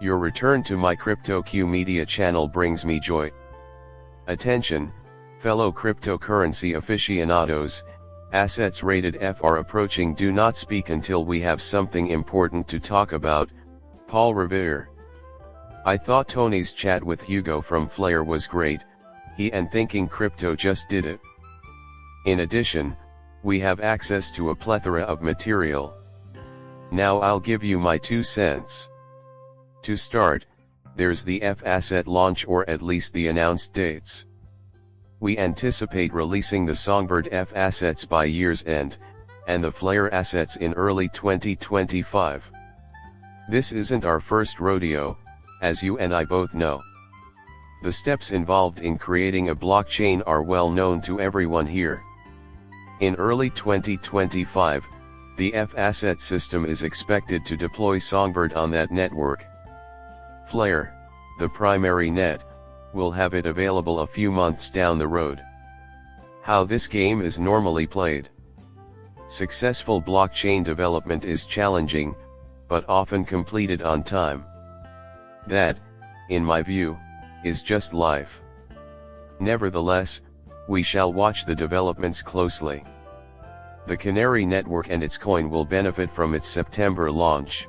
Your return to my CryptoQ Media channel brings me joy. Attention, fellow cryptocurrency aficionados, assets rated F are approaching. Do not speak until we have something important to talk about. Paul Revere. I thought Tony's chat with Hugo from Flare was great. He and Thinking Crypto just did it. In addition, we have access to a plethora of material. Now I'll give you my 2 cents. To start, there's the F asset launch, or at least the announced dates. We anticipate releasing the Songbird F assets by year's end, and the Flare assets in early 2025. This isn't our first rodeo, as you and I both know. The steps involved in creating a blockchain are well known to everyone here. In early 2025, the F asset system is expected to deploy Songbird on that network. Flare, the primary net, will have it available a few months down the road. How this game is normally played. Successful blockchain development is challenging, but often completed on time. That, in my view, is just life. Nevertheless, we shall watch the developments closely. The Canary Network and its coin will benefit from its September launch.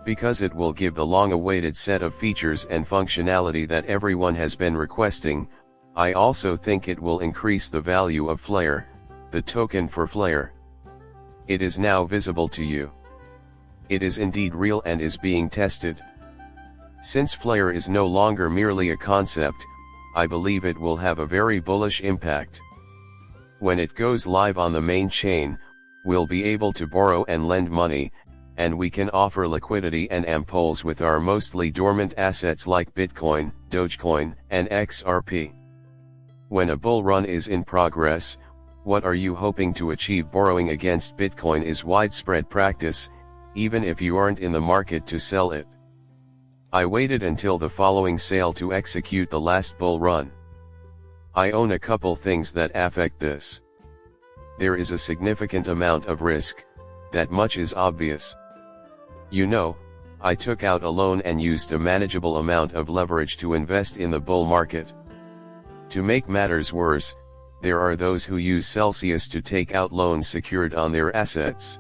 Because it will give the long-awaited set of features and functionality that everyone has been requesting, I also think it will increase the value of Flare, the token for Flare. It is now visible to you. It is indeed real and is being tested. Since Flare is no longer merely a concept, I believe it will have a very bullish impact. When it goes live on the main chain, we'll be able to borrow and lend money, and we can offer liquidity and ampolls with our mostly dormant assets like Bitcoin, Dogecoin, and XRP. When a bull run is in progress, what are you hoping to achieve? Borrowing against Bitcoin is widespread practice, even if you aren't in the market to sell it. I waited until the following sale to execute the last bull run. I own a couple things that affect this. There is a significant amount of risk, that much is obvious. You know, I took out a loan and used a manageable amount of leverage to invest in the bull market. To make matters worse, there are those who use Celsius to take out loans secured on their assets.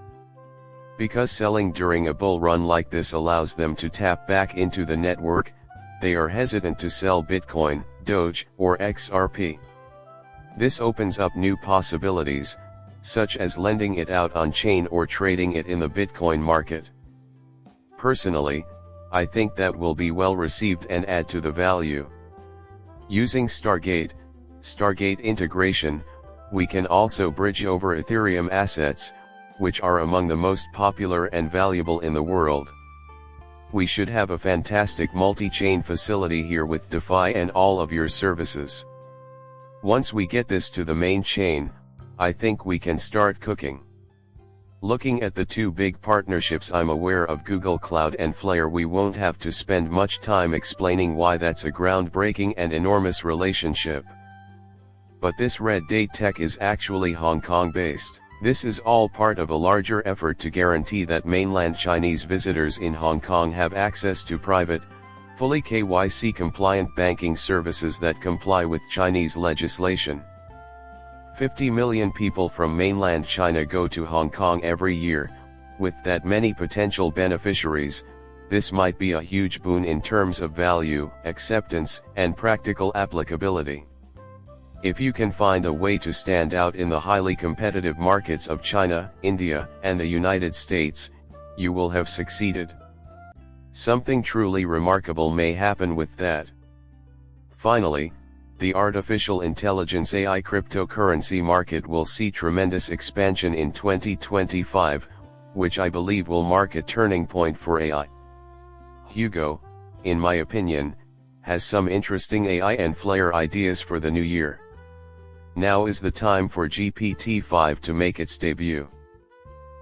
Because selling during a bull run like this allows them to tap back into the network, they are hesitant to sell Bitcoin, Doge, or XRP. This opens up new possibilities, such as lending it out on chain or trading it in the Bitcoin market. Personally, I think that will be well received and add to the value. Using Stargate integration, we can also bridge over Ethereum assets, which are among the most popular and valuable in the world. We should have a fantastic multi-chain facility here with DeFi and all of your services. Once we get this to the main chain, I think we can start cooking. Looking at the 2 big partnerships I'm aware of, Google Cloud and Flare, we won't have to spend much time explaining why that's a groundbreaking and enormous relationship. But this Red Date Tech is actually Hong Kong based. This is all part of a larger effort to guarantee that mainland Chinese visitors in Hong Kong have access to private, fully KYC compliant banking services that comply with Chinese legislation. 50 million people from mainland China go to Hong Kong every year. With that many potential beneficiaries, this might be a huge boon in terms of value, acceptance, and practical applicability. If you can find a way to stand out in the highly competitive markets of China, India, and the United States, you will have succeeded. Something truly remarkable may happen with that. Finally, the artificial intelligence AI cryptocurrency market will see tremendous expansion in 2025, which I believe will mark a turning point for AI. Hugo, in my opinion, has some interesting AI and Flare ideas for the new year. Now is the time for GPT-5 to make its debut.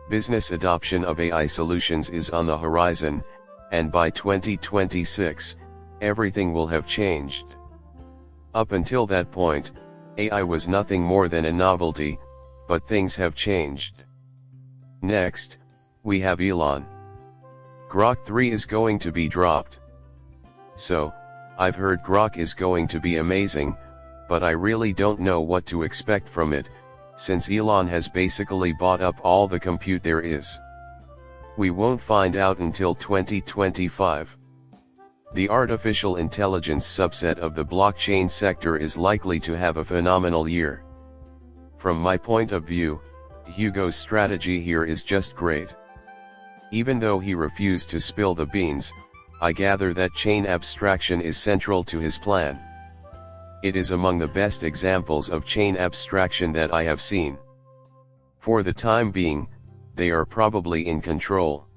Business adoption of AI solutions is on the horizon, and by 2026, everything will have changed. Up until that point, AI was nothing more than a novelty, but things have changed. Next, we have Elon. Grok 3 is going to be dropped. So, I've heard Grok is going to be amazing, but I really don't know what to expect from it, since Elon has basically bought up all the compute there is. We won't find out until 2025. The artificial intelligence subset of the blockchain sector is likely to have a phenomenal year. From my point of view, Hugo's strategy here is just great. Even though he refused to spill the beans, I gather that chain abstraction is central to his plan. It is among the best examples of chain abstraction that I have seen. For the time being, they are probably in control.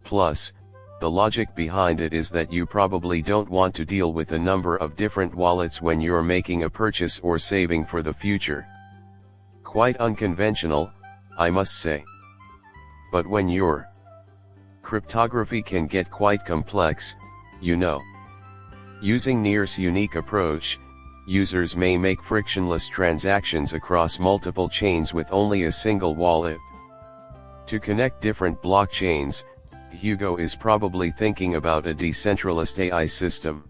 Plus, the logic behind it is that you probably don't want to deal with a number of different wallets when you're making a purchase or saving for the future. Quite unconventional, I must say. But when your cryptography can get quite complex, you know. Using Near's unique approach, users may make frictionless transactions across multiple chains with only a single wallet. To connect different blockchains, Hugo is probably thinking about a decentralized AI system.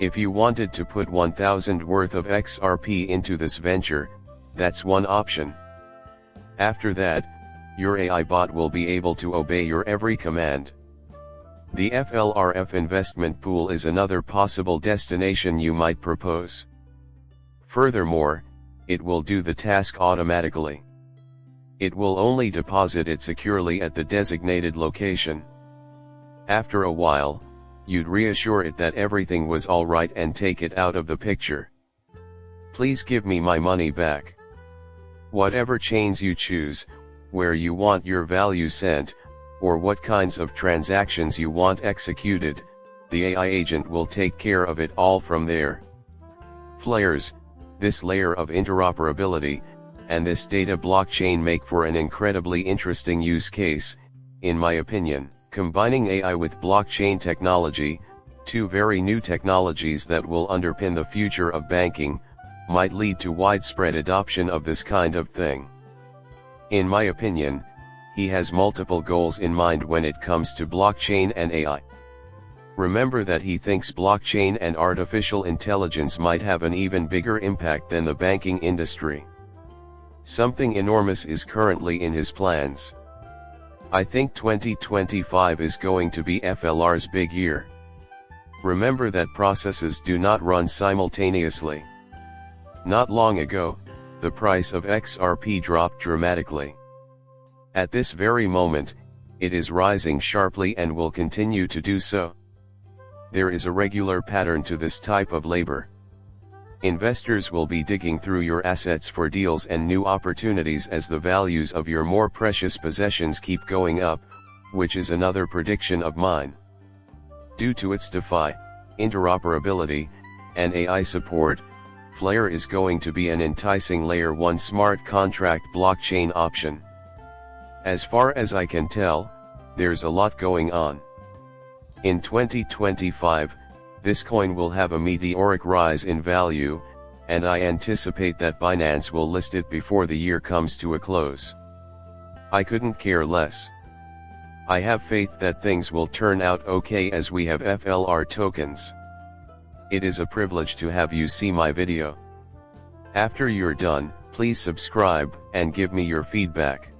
If you wanted to put 1,000 worth of XRP into this venture, that's one option. After that, your AI bot will be able to obey your every command. The FLRF investment pool is another possible destination you might propose. Furthermore, it will do the task automatically. It will only deposit it securely at the designated location. After a while, you'd reassure it that everything was alright and take it out of the picture. Please give me my money back. Whatever chains you choose, where you want your value sent, or what kinds of transactions you want executed, the AI agent will take care of it all from there. Flares, this layer of interoperability, and this data blockchain make for an incredibly interesting use case, in my opinion. Combining AI with blockchain technology, two very new technologies that will underpin the future of banking, might lead to widespread adoption of this kind of thing. In my opinion, he has multiple goals in mind when it comes to blockchain and AI. Remember that he thinks blockchain and artificial intelligence might have an even bigger impact than the banking industry. Something enormous is currently in his plans. I think 2025 is going to be FLR's big year. Remember that processes do not run simultaneously. Not long ago, the price of XRP dropped dramatically. At this very moment, it is rising sharply and will continue to do so. There is a regular pattern to this type of labor. Investors will be digging through your assets for deals and new opportunities as the values of your more precious possessions keep going up, which is another prediction of mine. Due to its DeFi, interoperability, and AI support, Flare is going to be an enticing Layer 1 smart contract blockchain option. As far as I can tell, there's a lot going on. In 2025, this coin will have a meteoric rise in value, and I anticipate that Binance will list it before the year comes to a close. I couldn't care less. I have faith that things will turn out okay as we have FLR tokens. It is a privilege to have you see my video. After you're done, please subscribe and give me your feedback.